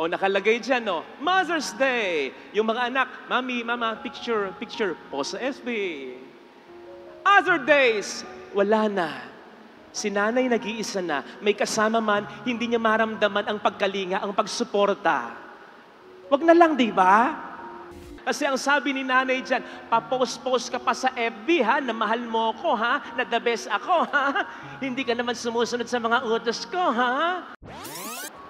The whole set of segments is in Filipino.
O nakalagay dyan, no? Mother's Day. Yung mga anak, Mami, Mama, picture, picture. Post sa FB. Other days, wala na. Si nanay nag-iisa na. May kasama man, hindi niya maramdaman ang pagkalinga, ang pagsuporta. Wag na lang, di ba? Kasi ang sabi ni nanay dyan, papost-post ka pa sa FB, ha? Na mahal mo ko, ha? Na the best ako, ha? Hindi ka naman sumusunod sa mga utos ko, ha?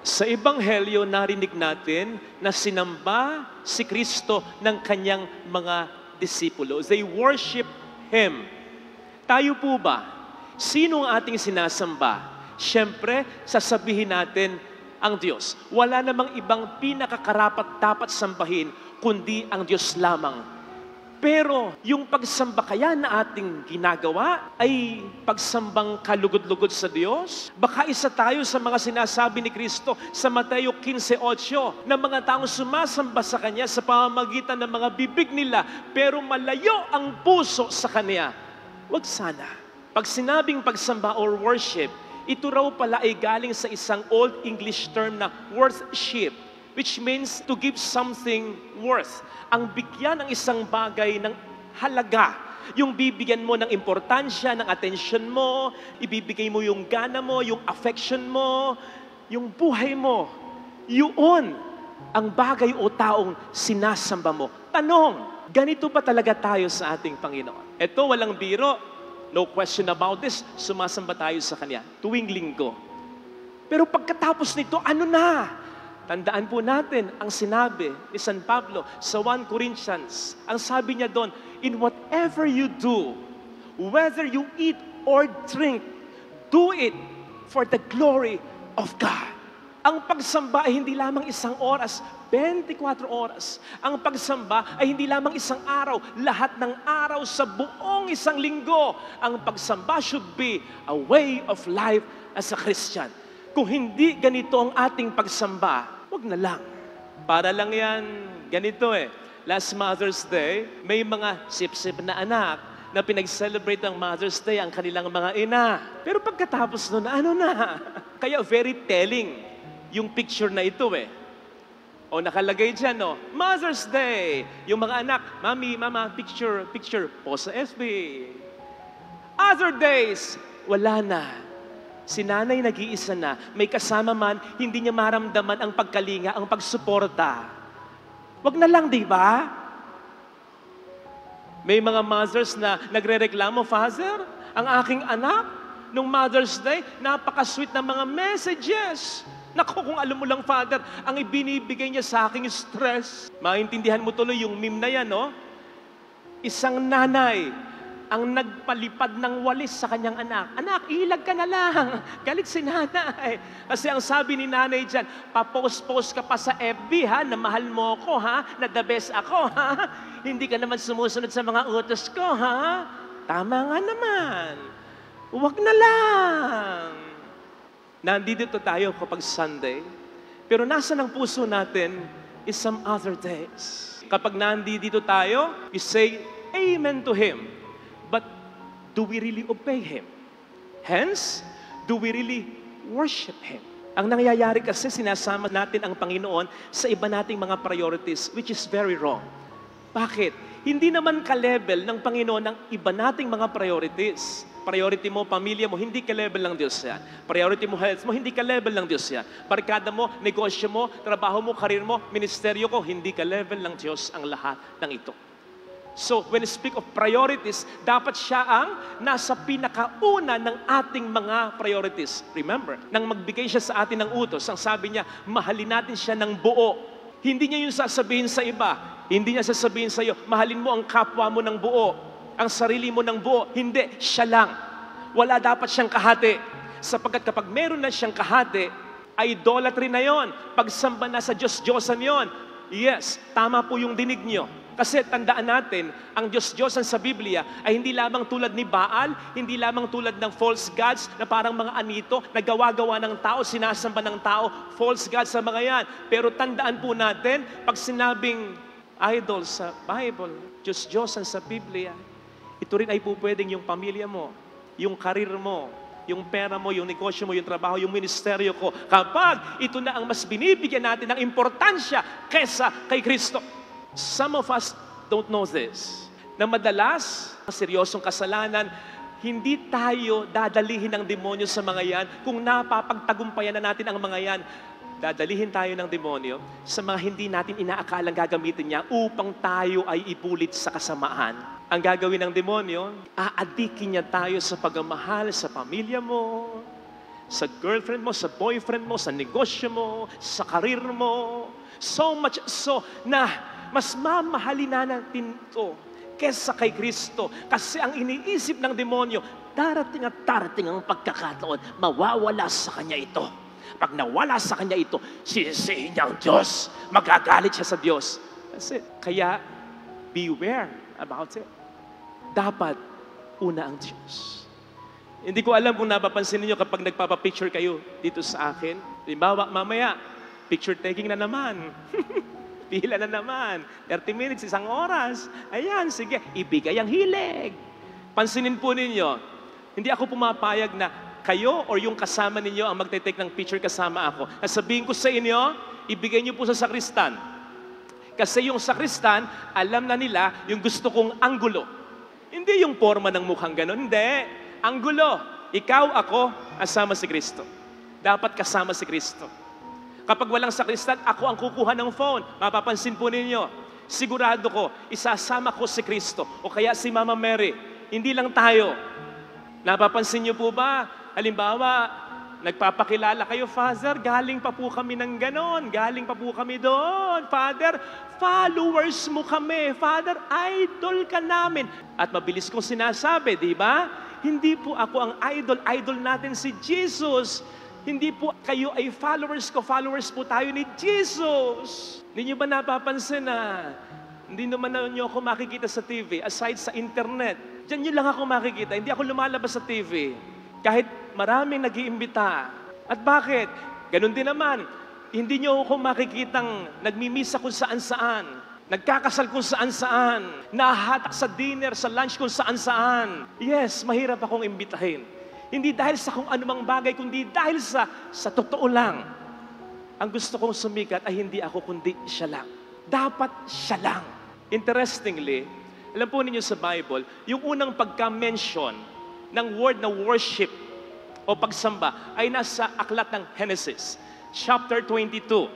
Sa Ebanghelyo, narinig natin na sinamba si Kristo ng kanyang mga disipulo. They worship Him. Tayo po ba? Sino ang ating sinasamba? Siyempre, sasabihin natin ang Diyos. Wala namang ibang pinakakarapat-dapat sambahin, kundi ang Diyos lamang. Pero yung pagsamba kaya na ating ginagawa ay pagsambang kalugod-lugod sa Diyos? Baka isa tayo sa mga sinasabi ni Kristo sa Mateo 15:8 na mga taong sumasamba sa Kanya sa pamamagitan ng mga bibig nila pero malayo ang puso sa Kanya. Wag sana. Pag sinabing pagsamba or worship, ito raw pala ay galing sa isang Old English term na worthship, which means to give something worth. Ang bigyan ng isang bagay ng halaga. Yung bibigyan mo ng importansya, ng attention mo, ibibigay mo yung gana mo, yung affection mo, yung buhay mo. Yun ang bagay o taong sinasamba mo. Tanong, ganito ba talaga tayo sa ating Panginoon? Ito, walang biro. No question about this. Sumasamba tayo sa Kanya tuwing linggo. Pero pagkatapos nito, ano na? Tandaan po natin ang sinabi ni San Pablo sa 1 Corinthians. Ang sabi niya doon, in whatever you do, whether you eat or drink, do it for the glory of God. Ang pagsamba ay hindi lamang isang oras, 24 oras. Ang pagsamba ay hindi lamang isang araw, lahat ng araw sa buong isang linggo. Ang pagsamba should be a way of life as a Christian. Kung hindi ganito ang ating pagsamba, wag na lang. Para lang yan, ganito Last Mother's Day, may mga sip-sip na anak na pinag-celebrate ang Mother's Day ang kanilang mga ina. Pero pagkatapos nun, ano na? Kaya very telling yung picture na ito O nakalagay dyan, no? Mother's Day. Yung mga anak, Mami, Mama, picture, picture. Post sa FB. Other days, wala na. Si nanay nag-iisa na, may kasama man, hindi niya maramdaman ang pagkalinga, ang pagsuporta. Wag na lang, di ba? May mga mothers na nagre-reklamo, Father, ang aking anak, nung Mother's Day, napaka-sweet na mga messages. Naku, kung alam mo lang, Father, ang ibinibigay niya sa aking stress. Maintindihan mo tuloy yung meme na yan, no? Isang nanay, ang nagpalipad ng walis sa kanyang anak. Anak, ilag ka na lang. Galit si nanay. Kasi ang sabi ni nanay dyan, papost-post ka pa sa FB, ha? Na mahal mo ko, ha? Na the best ako, ha? Hindi ka naman sumusunod sa mga utos ko, ha? Tama nga naman. Huwag na lang. Nandito tayo kapag Sunday, pero nasa ng puso natin is some other days. Kapag nandito tayo, we say amen to Him. But do we really obey Him? Hence, do we really worship Him? Ang nangyayari kasi, sinasama natin ang Panginoon sa iba nating mga priorities, which is very wrong. Bakit? Hindi naman ka-level ng Panginoon ang iba nating mga priorities. Priority mo, pamilya mo, hindi ka-level ng Diyos yan. Priority mo, health mo, hindi ka-level ng Diyos yan. Barkada mo, negosyo mo, trabaho mo, karir mo, ministeryo ko, hindi ka-level ng Diyos ang lahat ng ito. So, when we speak of priorities, dapat siya ang nasa pinakauna ng ating mga priorities. Remember, nang magbigay siya sa atin ng utos, ang sabi niya, mahalin natin siya ng buo. Hindi niya yung sasabihin sa iba. Hindi niya sasabihin sa iyo, mahalin mo ang kapwa mo ng buo, ang sarili mo ng buo. Hindi, siya lang. Wala dapat siyang kahati. Sapagkat kapag meron na siyang kahati, idolatry na yon. Pagsamba na sa Diyos-Diyosan yon. Yes, tama po yung dinig niyo. Kasi tandaan natin, ang Diyos-Diyosan sa Biblia ay hindi lamang tulad ni Baal, hindi lamang tulad ng false gods na parang mga anito, na gawa-gawa ng tao, sinasamba ng tao, false gods sa mga yan. Pero tandaan po natin, pag sinabing idol sa Bible, Diyos-Diyosan sa Biblia, ito rin ay po pwedeng yung pamilya mo, yung karir mo, yung pera mo, yung negosyo mo, yung trabaho, yung ministeryo ko, kapag ito na ang mas binibigyan natin ng importansya kesa kay Kristo. Some of us don't know this, na madalas, seryosong kasalanan, hindi tayo dadalihin ng demonyo sa mga yan kung napapagtagumpayan na natin ang mga yan. Dadalihin tayo ng demonyo sa mga hindi natin inaakalang gagamitin niya upang tayo ay ibulit sa kasamaan. Ang gagawin ng demonyo, aadikin niya tayo sa pagmamahal sa pamilya mo, sa girlfriend mo, sa boyfriend mo, sa negosyo mo, sa karir mo. So much so na mas mamahalin na natin ito kesa kay Kristo. Kasi ang iniisip ng demonyo, darating at darating ang pagkakataon, mawawala sa kanya ito. Pag nawala sa kanya ito, sisisihin niya ang Diyos. Magagalit siya sa Diyos. Kasi, kaya, beware about it. Dapat, una ang Diyos. Hindi ko alam kung napapansin niyo kapag nagpapapicture kayo dito sa akin. Halimbawa, mamaya, picture taking na naman. Pila na naman. 30 minutes, 1 oras. Ayan, sige, ibigay ang hilig. Pansinin po ninyo, hindi ako pumapayag na kayo or yung kasama ninyo ang magte-take ng picture kasama ako. Sabihin ko sa inyo, ibigay niyo po sa sakristan. Kasi yung sakristan, alam na nila yung gusto kong anggulo. Hindi yung forma ng mukhang ganon. Hindi. Anggulo. Ikaw, ako, kasama si Kristo. Dapat kasama si Kristo. Kapag walang sakristan, ako ang kukuha ng phone. Mapapansin po ninyo, sigurado ko, isasama ko si Kristo o kaya si Mama Mary. Hindi lang tayo. Napapansin niyo po ba? Halimbawa, nagpapakilala kayo, Father, galing pa po kami ng ganon. Galing pa po kami doon. Father, followers mo kami. Father, idol ka namin. At mabilis kong sinasabi, di ba? Hindi po ako ang idol. Idol natin si Jesus. Hindi po kayo ay followers ko. Followers po tayo ni Jesus. Hindi nyo ba napapansin na hindi naman nyo ako makikita sa TV aside sa internet? Diyan nyo lang ako makikita. Hindi ako lumalabas sa TV. Kahit maraming nag-iimbita. At bakit? Ganon din naman. Hindi nyo ako makikitang nagmimisa kung saan-saan. Nagkakasal kung saan-saan. Nahatak sa dinner, sa lunch kung saan-saan. Yes, mahirap akong imbitahin. Hindi dahil sa kung anumang bagay, kundi dahil sa totoo lang. Ang gusto kong sumikat ay hindi ako, kundi siya lang. Dapat siya lang. Interestingly, alam po ninyo sa Bible, yung unang pagka-mention ng word na worship o pagsamba ay nasa aklat ng Genesis, chapter 22,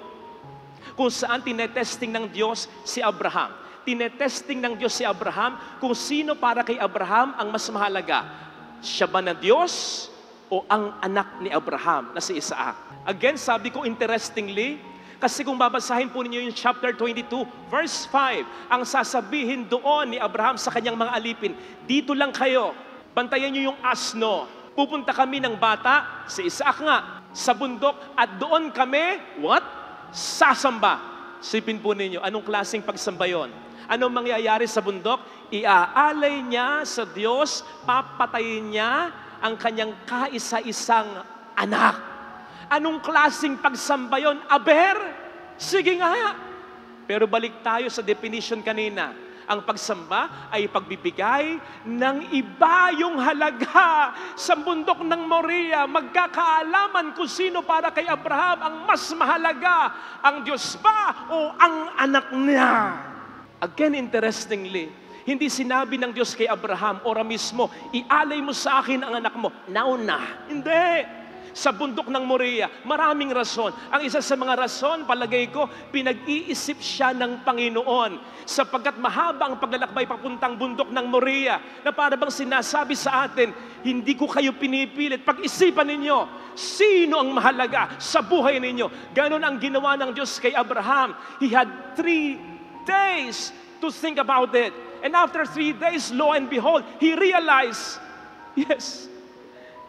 kung saan tinetesting ng Diyos si Abraham. Tinetesting ng Diyos si Abraham kung sino para kay Abraham ang mas mahalaga. Siya ba na Diyos o ang anak ni Abraham na si Isaac? Again, sabi ko interestingly, kasi kung babasahin po ninyo yung chapter 22, verse 5, ang sasabihin doon ni Abraham sa kanyang mga alipin, dito lang kayo, bantayan niyo yung asno. Pupunta kami ng bata, si Isaac nga, sa bundok at doon kami, what? Sasamba. Sipin po ninyo, anong klaseng pagsamba yun? Anong mangyayari sa bundok? Iaalay niya sa Diyos, papatayin niya ang kanyang kaisa-isang anak. Anong klaseng pagsamba yun? Aber? Sige nga. Pero balik tayo sa definition kanina. Ang pagsamba ay pagbibigay ng iba yung halaga. Sa bundok ng Moriah, magkakaalaman kung sino para kay Abraham ang mas mahalaga, ang Diyos ba o ang anak niya. Again, interestingly, hindi sinabi ng Diyos kay Abraham, ora mismo, ialay mo sa akin ang anak mo. Nauna. Hindi. Sa bundok ng Moriah, maraming rason. Ang isa sa mga rason, palagay ko, pinag-iisip siya ng Panginoon. Sapagkat mahaba ang paglalakbay papuntang bundok ng Moriah, na para bang sinasabi sa atin, hindi ko kayo pinipilit. Pag-isipan ninyo, sino ang mahalaga sa buhay ninyo? Ganon ang ginawa ng Diyos kay Abraham. He had 3 days to think about it. And after 3 days, lo and behold, he realized, yes,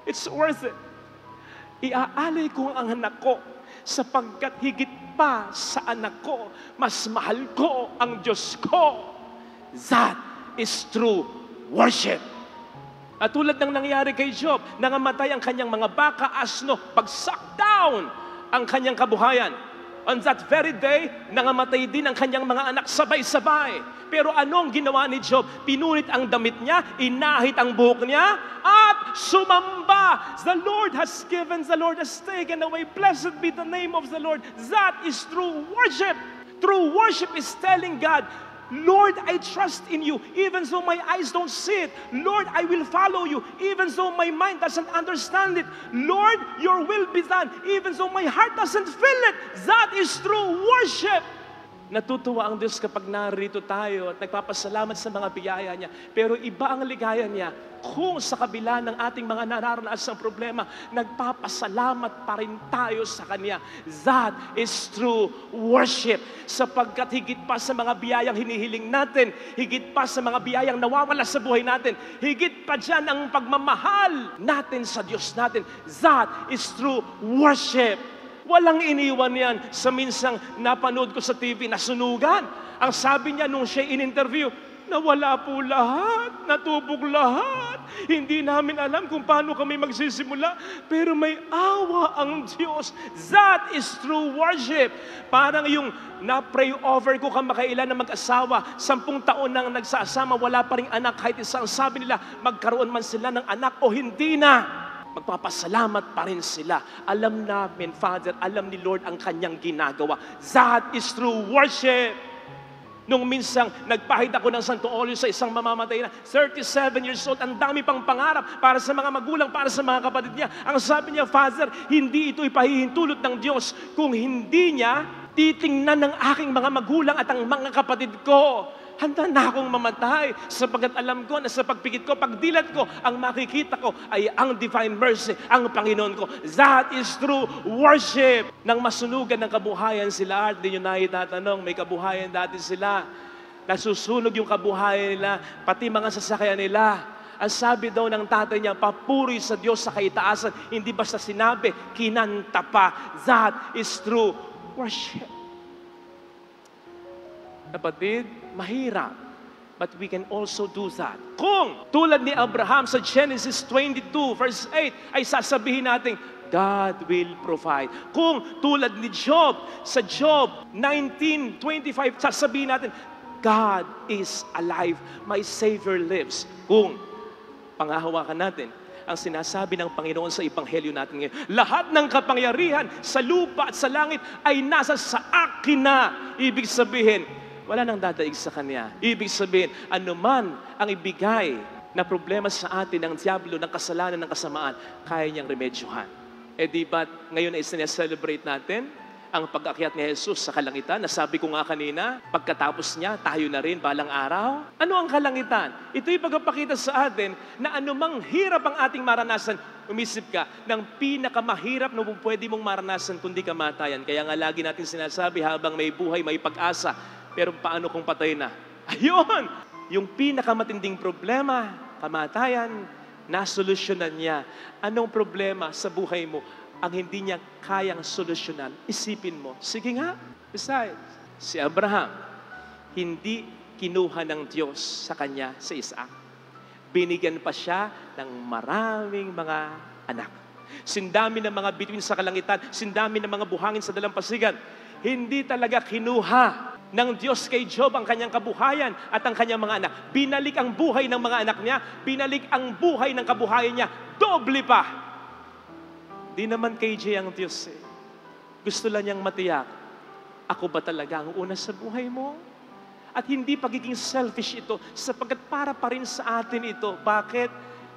it's worth it. Iaalay ko ang anak ko sapagkat higit pa sa anak ko, mas mahal ko ang Diyos ko. That is true worship. At tulad ng nangyari kay Job, nangamatay ang kanyang mga baka, asno, pagsak down ang kanyang kabuhayan. On that very day, nangamatay din ang kanyang mga anak sabay-sabay. Pero anong ginawa ni Job? Pinunit ang damit niya, inahit ang buhok niya, at sumamba. The Lord has given, the Lord has taken away. Blessed be the name of the Lord. That is true worship. True worship is telling God, Lord, I trust in you, even though my eyes don't see it. Lord, I will follow you, even though my mind doesn't understand it. Lord, your will be done, even though my heart doesn't feel it. That is true worship. Natutuwa ang Diyos kapag narito tayo at nagpapasalamat sa mga biyaya niya. Pero iba ang ligaya niya kung sa kabila ng ating mga nararanasang problema, nagpapasalamat pa rin tayo sa Kanya. That is true worship. Sapagkat higit pa sa mga biyayang hinihiling natin, higit pa sa mga biyayang nawawala sa buhay natin, higit pa dyan ang pagmamahal natin sa Diyos natin. That is true worship. Walang iniwan yan sa minsang napanood ko sa TV na sunugan. Ang sabi niya nung siya in-interview, nawala po lahat, natubog lahat. Hindi namin alam kung paano kami magsisimula, pero may awa ang Diyos. That is true worship. Parang yung na-pray over ko kamakailan na mag-asawa, 10 taon nang nagsasama, wala pa ring anak, kahit isang sabi nila, magkaroon man sila ng anak o hindi na. Magpapasalamat pa rin sila. Alam namin, Father, alam ni Lord ang kanyang ginagawa. That is true worship. Nung minsang nagpahid ako ng Santo Olio sa isang mamamatay na 37 years old, ang dami pang pangarap para sa mga magulang, para sa mga kapatid niya. Ang sabi niya, Father, hindi ito ipahihintulot ng Diyos kung hindi niya titingnan ng aking mga magulang at ang mga kapatid ko. Handa na akong mamatay sapagkat alam ko na sa pagpikit ko, pagdilat ko, ang makikita ko ay ang divine mercy, ang Panginoon ko. That is true worship. Nang masunugan ng kabuhayan sila, Art, di nyo na itatanong, may kabuhayan dati sila. Nasusunog yung kabuhayan nila, pati mga sasakyan nila. Ang sabi daw ng tatay niya, papuri sa Diyos sa kaitaasan, hindi basta sinabi, kinanta pa. That is true worship. Kapatid, mahirap. But we can also do that. Kung tulad ni Abraham sa Genesis 22 verse 8 ay sasabihin natin, God will provide. Kung tulad ni Job sa Job 19:25, sasabihin natin, God is alive. My Savior lives. Kung pangahawakan natin ang sinasabi ng Panginoon sa Ebanghelyo natin ngayon, lahat ng kapangyarihan sa lupa at sa langit ay nasa sa akin na. Ibig sabihin, wala nang dadaig sa Kanya. Ibig sabihin, anuman ang ibigay na problema sa atin ng diablo, ng kasalanan, ng kasamaan, kaya niyang remedyohan. Eh di ba't ngayon ay sineselebrate natin ang pag-akyat ni Jesus sa kalangitan? Nasabi ko nga kanina, pagkatapos niya, tayo na rin balang araw. Ano ang kalangitan? Ito'y pagpapakita sa atin na anumang hirap ang ating maranasan, umisip ka ng pinakamahirap na pwede mong maranasan kundi kamatayan. Kaya nga lagi natin sinasabi, habang may buhay, may pag-asa. Pero paano kung patay na? Ayun! Yung pinakamatinding problema, kamatayan, nasolusyonan niya. Anong problema sa buhay mo ang hindi niya kayang solusyonan? Isipin mo, sige nga. Besides, si Abraham, hindi kinuha ng Diyos sa kanya sa Isaac. Binigyan pa siya ng maraming mga anak. Sindami ng mga bituin sa kalangitan, sindami ng mga buhangin sa dalampasigan. Hindi talaga kinuha ng Diyos kay Job ang kanyang kabuhayan at ang kanyang mga anak. Binalik ang buhay ng mga anak niya, binalik ang buhay ng kabuhayan niya, doble pa. Di naman KJ ang Diyos eh. Gusto lang niyang matiyak, ako ba talaga ang una sa buhay mo? At hindi pagiging selfish ito, sapagkat para pa rin sa atin ito. Bakit?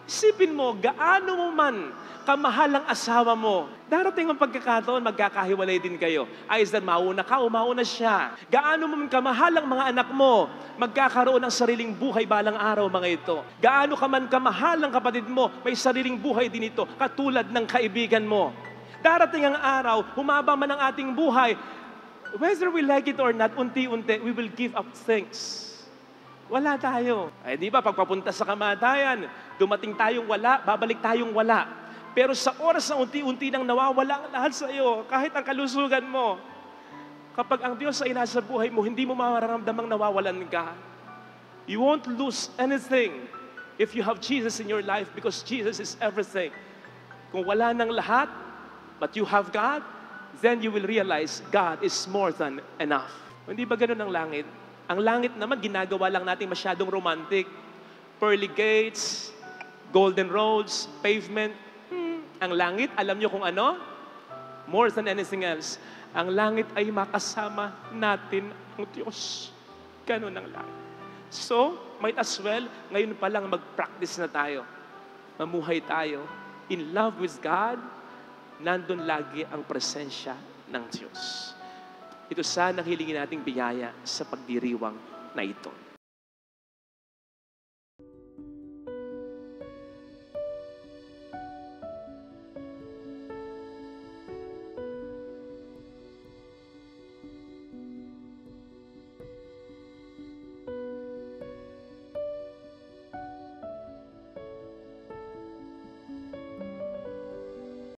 Isipin mo, gaano mo man kamahal ang asawa mo, darating ang pagkakataon, magkakahiwalay din kayo. Either mauna ka o mauna siya. Gaano mo man kamahal ang mga anak mo, magkakaroon ng sariling buhay balang araw mga ito. Gaano ka man kamahal ang kapatid mo, may sariling buhay din ito, katulad ng kaibigan mo. Darating ang araw, humaba man ang ating buhay, whether we like it or not, unti-unti, we will give up things. Wala tayo. Ay di ba, pagpapunta sa kamatayan, dumating tayong wala, babalik tayong wala. Pero sa oras na unti-unti nang nawawala ang lahat sa iyo, kahit ang kalusugan mo, kapag ang Diyos ay nasa buhay mo, hindi mo mararamdamang nawawalan ka. You won't lose anything if you have Jesus in your life because Jesus is everything. Kung wala ng lahat, but you have God, then you will realize God is more than enough. Hindi ba ganun ang langit? Ang langit naman, ginagawa lang natin masyadong romantic. Pearly gates, golden roads, pavement. Ang langit, alam nyo kung ano? More than anything else. Ang langit ay makasama natin ang Diyos. Ganun ang langit. So, might as well, ngayon pa lang mag-practice na tayo. Mamuhay tayo in love with God, nandun lagi ang presensya ng Diyos. Ito sana hilingin nating biyaya sa pagdiriwang na ito.